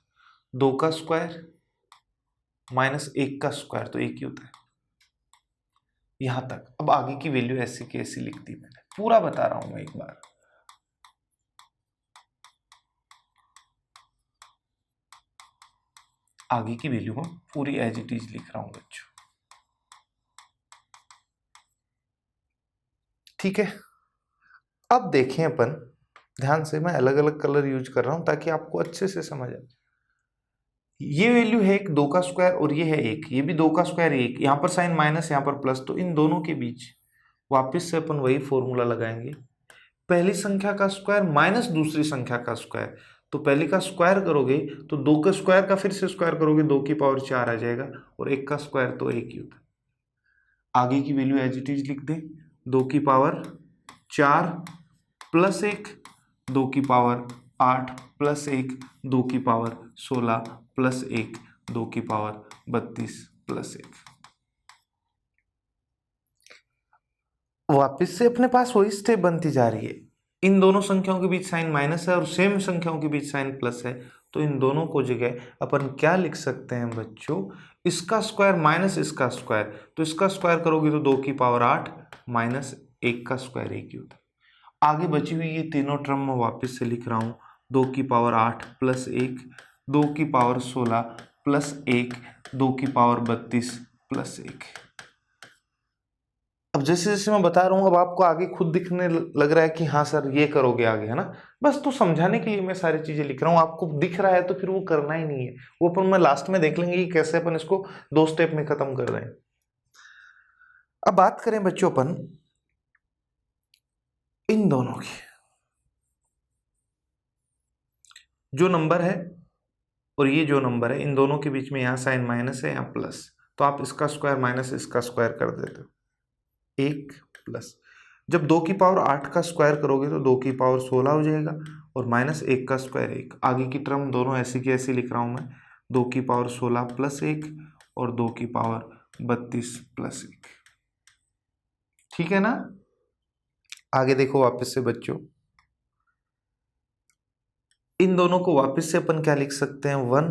Speaker 1: 2 का स्क्वायर माइनस 1 का स्क्वायर, तो 1 ही होता है। यहां तक। अब आगे की वैल्यू ऐसी की ऐसी लिख दी मैंने, पूरा बता रहा हूं मैं एक बार। आगे की वैल्यू मैं पूरी एज इट इज लिख रहा हूं बच्चों। ठीक है, अब देखें अपन ध्यान से, मैं अलग अलग कलर यूज कर रहा हूं ताकि आपको अच्छे से समझ आए। ये वैल्यू है एक 2 का स्क्वायर और ये है 1, ये भी 2 का स्क्वायर 1, यहां पर साइन माइनस यहां पर प्लस, तो इन दोनों के बीच वापस से अपन वही फॉर्मूला लगाएंगे, पहली संख्या का स्क्वायर माइनस दूसरी संख्या का स्क्वायर। तो पहली का स्क्वायर करोगे तो 2 का स्क्वायर का फिर से स्क्वायर करोगे, 2 की पावर 4 आ जाएगा, और 1 का स्क्वायर तो 1 ही होता है। आगे की वैल्यू एज इट इज लिख दें, 2 की पावर 4 + 1, 2 की पावर 8 + 1, 2 की पावर 16 + 1, 2 की पावर 32 + 1। वापिस से अपने पास वही स्टेप बनती जा रही है। इन दोनों संख्याओं के बीच साइन माइनस है और सेम संख्याओं के बीच साइन प्लस है, तो इन दोनों को जगह अपन क्या लिख सकते हैं बच्चों, इसका स्क्वायर माइनस इसका स्क्वायर, तो इसका स्क्वायर करोगे तो 2 की पावर 8 माइनस 1 का स्क्वायर 1 ही होता है। आगे बची हुई ये तीनों टर्म मैं वापस से लिख रहा हूँ, 2 की पावर 8 + 1, 2 की पावर 16 + 1, 2 की पावर 32 + 1। अब जैसे जैसे मैं बता रहा हूँ अब आपको आगे खुद दिखने लग रहा है कि हाँ सर ये करोगे आगे, है ना। बस तो समझाने के लिए मैं सारी चीजें लिख रहा हूँ, आपको दिख रहा है तो फिर वो करना ही नहीं है, वो अपन मैं लास्ट में देख लेंगे कि कैसे अपन इसको 2 स्टेप में खत्म कर रहे हैं। अब बात करें बच्चों अपन इन दोनों की, जो नंबर है और ये जो नंबर है, इन दोनों के बीच में यहाँ साइन माइनस है, यहाँ प्लस, तो आप इसका स्क्वायर माइनस इसका स्क्वायर कर देते हो, 1 प्लस, जब 2 की पावर 8 का स्क्वायर करोगे तो 2 की पावर 16 हो जाएगा, और माइनस 1 का स्क्वायर 1, आगे की टर्म दोनों ऐसी की ऐसी लिख रहा हूँ मैं, 2 की पावर 16 प्लस 1 और 2 की पावर 32 प्लस 1, ठीक है ना। आगे देखो वापस से बच्चों, इन दोनों को वापस से अपन क्या लिख सकते हैं, 1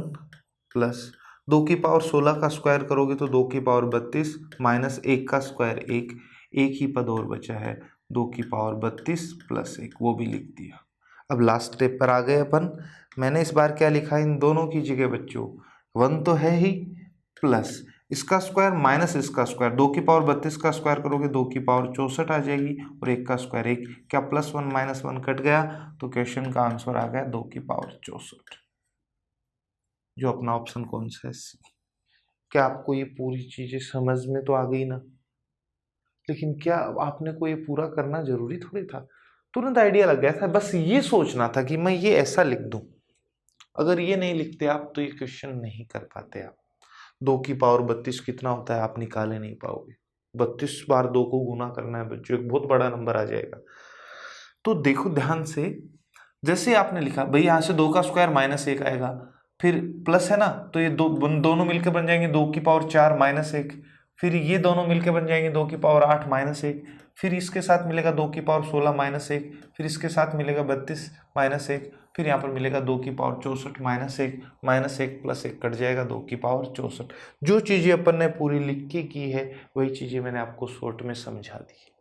Speaker 1: प्लस 2 की पावर 16 का स्क्वायर करोगे तो 2 की पावर 32 माइनस 1 का स्क्वायर 1, एक ही पद और बचा है 2 की पावर 32 प्लस 1, वो भी लिख दिया। अब लास्ट स्टेप पर आ गए अपन, मैंने इस बार क्या लिखा इन दोनों की जगह बच्चों, 1 तो है ही प्लस इसका स्क्वायर माइनस इसका स्क्वायर, 2 की पावर 32 का स्क्वायर करोगे 2 की पावर 64 आ जाएगी, और 1 का स्क्वायर 1, क्या प्लस 1 माइनस 1 कट गया, तो क्वेश्चन का आंसर आ गया 2 की पावर 64, जो अपना ऑप्शन कौन सा है, सी। क्या आपको ये पूरी चीजें समझ में तो आ गई ना, लेकिन क्या आपने को ये पूरा करना जरूरी थोड़ी था, तुरंत आइडिया लग गया था, बस ये सोचना था कि मैं ये ऐसा लिख दूं, अगर ये नहीं लिखते आप तो ये क्वेश्चन नहीं कर पाते आप। 2 की पावर 32 कितना होता है आप निकाले नहीं पाओगे, 32 बार 2 को गुना करना है बच्चों, एक बहुत बड़ा नंबर आ जाएगा। तो देखो ध्यान से, जैसे आपने लिखा भाई यहाँ से 2 का स्क्वायर माइनस 1 आएगा, फिर प्लस है ना, तो ये दोनों मिलकर बन जाएंगे 2 की पावर 4 माइनस 1, फिर ये दोनों मिलकर बन जाएंगे 2 की पावर 8 माइनस 1, फिर इसके साथ मिलेगा 2 की पावर 16 माइनस 1, फिर इसके साथ मिलेगा 32 माइनस 1, फिर यहाँ पर मिलेगा 2 की पावर 64 माइनस 1 प्लस 1 कट जाएगा 2 की पावर 64। जो चीज़ें अपन ने पूरी लिख के की है वही चीज़ें मैंने आपको शॉर्ट में समझा दी,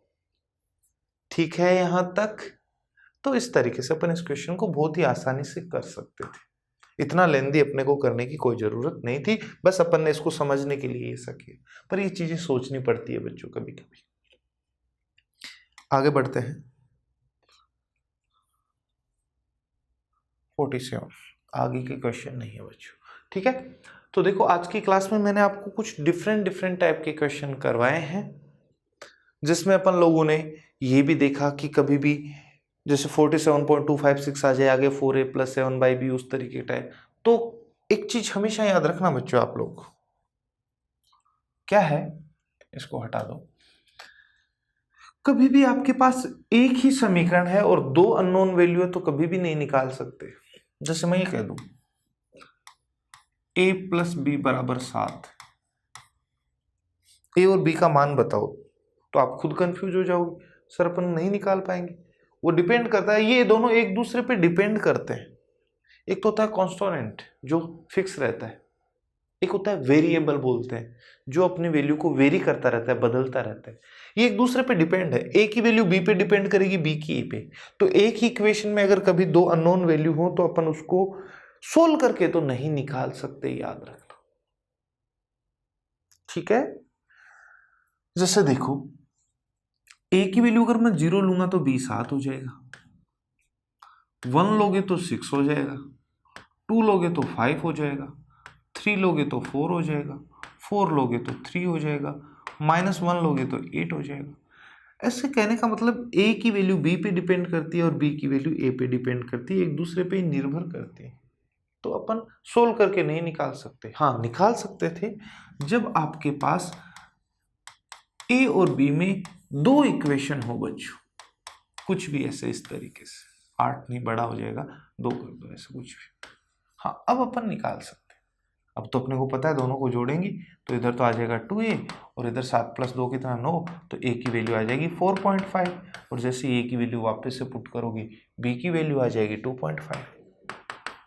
Speaker 1: ठीक है यहाँ तक। तो इस तरीके से अपन इस क्वेश्चन को बहुत ही आसानी से कर सकते थे, इतना लेंदी अपने को करने की कोई जरूरत नहीं थी, बस अपन ने इसको समझने के लिए ऐसा किया, पर ये चीजें सोचनी पड़ती है बच्चों कभी कभी। आगे बढ़ते हैं 47, आगे के क्वेश्चन नहीं है बच्चों, ठीक है। तो देखो आज की क्लास में मैंने आपको कुछ डिफरेंट टाइप के क्वेश्चन करवाए हैं, जिसमें अपन लोगों ने ये भी देखा कि कभी भी जैसे 47.256 आ जाए आगे 4a + 7/b, उस तरीके का टाइप। तो एक चीज हमेशा याद रखना बच्चों आप लोग, क्या है, इसको हटा दो, कभी भी आपके पास एक ही समीकरण है और 2 अननोन वैल्यू है तो कभी भी नहीं निकाल सकते। जैसे मैं ये कह दूं a + b = 7, a और b का मान बताओ, तो आप खुद कंफ्यूज हो जाओगे, सर अपन नहीं निकाल पाएंगे। वो डिपेंड करता है, ये दोनों एक दूसरे पे डिपेंड करते हैं, एक तो होता है कॉन्स्टेंट जो फिक्स रहता है, एक होता है वेरिएबल बोलते हैं जो अपनी वैल्यू को वेरी करता रहता है, बदलता रहता है। ये एक दूसरे पे डिपेंड है, ए की वैल्यू बी पे डिपेंड करेगी, बी की ए पे। तो एक ही इक्वेशन में अगर कभी 2 अननोन वैल्यू हो तो अपन उसको सोल्व करके तो नहीं निकाल सकते, याद रखना, ठीक है। जैसे देखो ए की वैल्यू अगर मैं 0 लूंगा तो b 7 हो जाएगा, 1 लोगे तो 6 हो जाएगा, 2 लोगे तो 5 हो जाएगा, 3 लोगे तो 4 हो जाएगा, 4 लोगे तो 3 हो जाएगा, -1 लोगे तो 8 हो जाएगा। ऐसे कहने का मतलब a की वैल्यू b पे डिपेंड करती है और b की वैल्यू a पे डिपेंड करती है, एक दूसरे पे निर्भर करती है। तो अपन सोल्व करके नहीं निकाल सकते, हाँ निकाल सकते थे जब आपके पास a और b में 2 इक्वेशन हो बच्चों, कुछ भी ऐसे इस तरीके से, 8 नहीं बड़ा हो जाएगा, 2 कर दो, ऐसे कुछ भी, हाँ अब अपन निकाल सकते। अब तो अपने को पता है दोनों को जोड़ेंगे तो इधर तो आ जाएगा 2a और इधर 7 + 2 कितना 9, तो a की वैल्यू आ जाएगी 4.5, और जैसे a की वैल्यू वापस से पुट करोगे b की वैल्यू आ जाएगी 2.5,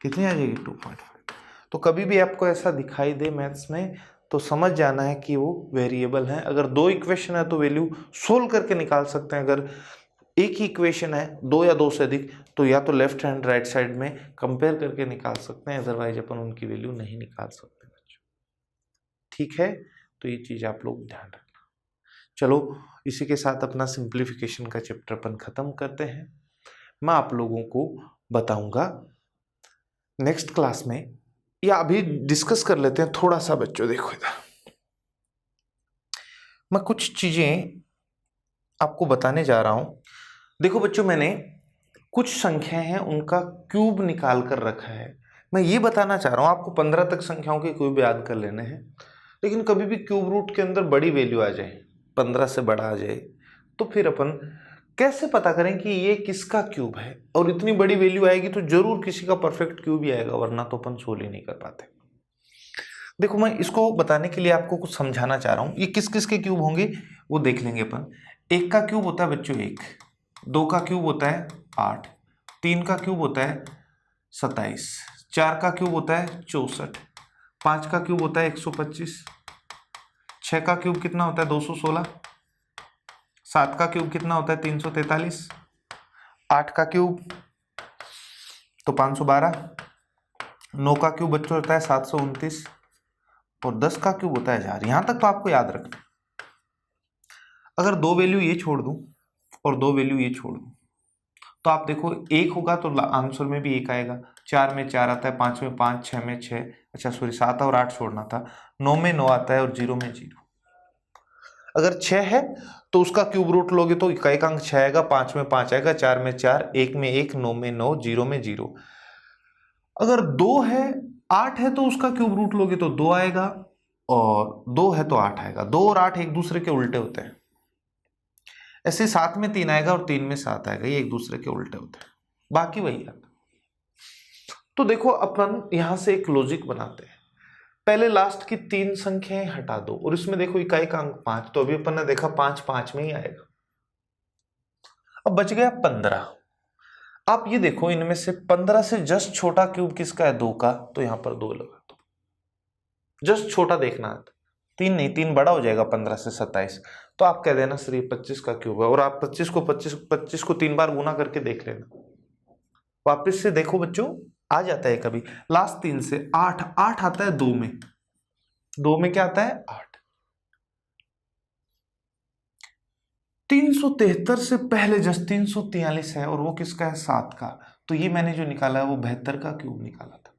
Speaker 1: कितनी आ जाएगी 2.5। तो कभी भी आपको ऐसा दिखाई दे मैथ्स में तो समझ जाना है कि वो वेरिएबल है। अगर 2 इक्वेशन है तो वैल्यू सोल्व करके निकाल सकते हैं, अगर एक ही इक्वेशन है 2 या 2 से अधिक तो या तो लेफ्ट हैंड राइट साइड में कंपेयर करके निकाल सकते हैं, अदरवाइज अपन उनकी वैल्यू नहीं निकाल सकते बच्चों, ठीक है। तो ये चीज आप लोग ध्यान रखना। चलो इसी के साथ अपना सिंप्लीफिकेशन का चैप्टर अपन खत्म करते हैं। मैं आप लोगों को बताऊंगा नेक्स्ट क्लास में, या अभी डिस्कस कर लेते हैं थोड़ा सा बच्चों। देखो इधर मैं कुछ चीजें आपको बताने जा रहा हूं। देखो बच्चों, मैंने कुछ संख्याएं हैं उनका क्यूब निकाल कर रखा है। मैं ये बताना चाह रहा हूं आपको 15 तक संख्याओं के क्यूब याद कर लेने हैं, लेकिन कभी भी क्यूब रूट के अंदर बड़ी वैल्यू आ जाए, 15 से बड़ा आ जाए, तो फिर अपन कैसे पता करें कि ये किसका क्यूब है। और इतनी बड़ी वैल्यू आएगी तो जरूर किसी का परफेक्ट क्यूब ही आएगा, वरना तो अपन सोल्व ही नहीं कर पाते। देखो, मैं इसको बताने के लिए आपको कुछ समझाना चाह रहा हूं। ये किस किस के क्यूब होंगे वो देख लेंगे अपन। एक का क्यूब होता है बच्चों 1, 2 का क्यूब होता है 8, 3 का क्यूब होता है 27, 4 का क्यूब होता है 64, 5 का क्यूब होता है 125, 6 का क्यूब कितना होता है 216, 7 का क्यूब कितना होता है 343, 8 का क्यूब तो 512, 9 का क्यूब बच्चों होता है 729 और 10 का क्यूब होता है 1000। यहां तक तो आपको याद रखना। अगर 2 वैल्यू ये छोड़ दूं और 2 वैल्यू ये छोड़ दूं तो आप देखो 1 होगा तो आंसर में भी 1 आएगा, 4 में 4 आता है, 5 में 5, 6 में 6, अच्छा सॉरी 7 और 8 छोड़ना था, 9 में 9 आता है और 0 में 0। अगर 6 है तो उसका क्यूब रूट लोगे तो इकाई का अंक 6 आएगा, 5 में 5 आएगा, 4 में 4, 1 में 1, 9 में 9, 0 में 0। अगर 2 है, 8 है तो उसका क्यूब रूट लोगे तो 2 आएगा, और 2 है तो 8 आएगा। 2 और 8 एक दूसरे के उल्टे होते हैं। ऐसे 7 में 3 आएगा और 3 में 7 आएगा, ये एक दूसरे के उल्टे होते हैं, बाकी वही आता। तो देखो, अपन यहां से एक लॉजिक बनाते हैं। पहले लास्ट की 3 संख्याएं हटा दो और इसमें देखो इकाई का अंक 5, तो अभी अपन ने देखा 5 5 में ही आएगा। अब बच गया 15। आप ये देखो, इनमें से 15 से जस्ट छोटा क्यूब किसका है 2 का, तो यहां पर 2 लगा दो। जस्ट छोटा देखना है, 3 नहीं, 3 बड़ा हो जाएगा 15 से 27, तो आप कह देना सर ये 25 का क्यूब है। और आप 25 को 3 बार गुना करके देख लेना, वापस से देखो बच्चों, आ जाता है कभी। लास्ट 3 से 8, 8 आता है 2 में, 2 में क्या आता है 8। 373 से पहले जस्ट 343 है और वो किसका है 7 का, तो ये मैंने जो निकाला है वो 72 का क्यूब निकाला था।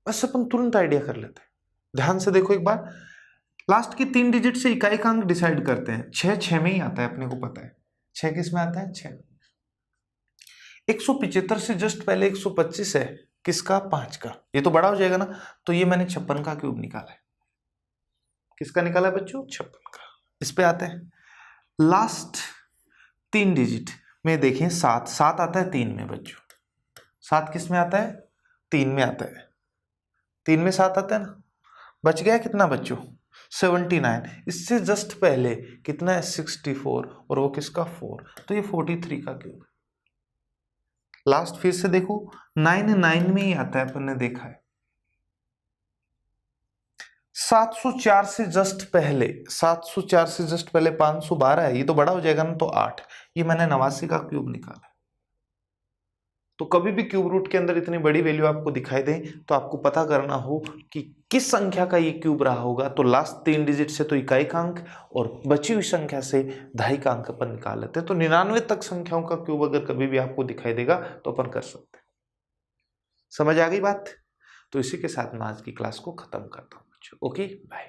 Speaker 1: बस अपन तुरंत आइडिया कर लेते हैं। ध्यान से देखो एक बार, लास्ट की 3 डिजिट से इकाई का अंक डिसाइड करते हैं। 6 6 में ही आता है, अपने को पता है 6 किस में आता है 6। 175 से जस्ट पहले 125 है, किसका 5 का, ये तो बड़ा हो जाएगा ना, तो ये मैंने 56 का क्यूब निकाला है। किसका निकाला है बच्चों 56 का। इस पे आते हैं, लास्ट 3 डिजिट में देखें 7, 7 आता है 3 में बच्चों, 7 किस में आता है 3 में आता है, 3 में 7 आता है ना, बच गया कितना बच्चों 79। इससे जस्ट पहले कितना है 64 और वो किसका 4, तो ये 43 का क्यूब। लास्ट फिर से देखो 9 9 में ही आता है, अपन ने देखा है। 704 से जस्ट पहले 512 है, ये तो बड़ा हो जाएगा ना, तो 8, ये मैंने 89 का क्यूब निकाला। तो कभी भी क्यूब रूट के अंदर इतनी बड़ी वैल्यू आपको दिखाई दे तो आपको पता करना हो कि किस संख्या का ये क्यूब रहा होगा, तो लास्ट 3 डिजिट से तो इकाई का अंक और बची हुई संख्या से दहाई का अंक अपन निकाल लेते हैं। तो 99 तक संख्याओं का क्यूब अगर कभी भी आपको दिखाई देगा तो अपन कर सकते हैं। समझ आ गई बात? तो इसी के साथ मैं आज की क्लास को खत्म करता हूँ बच्चों। Okay, bye.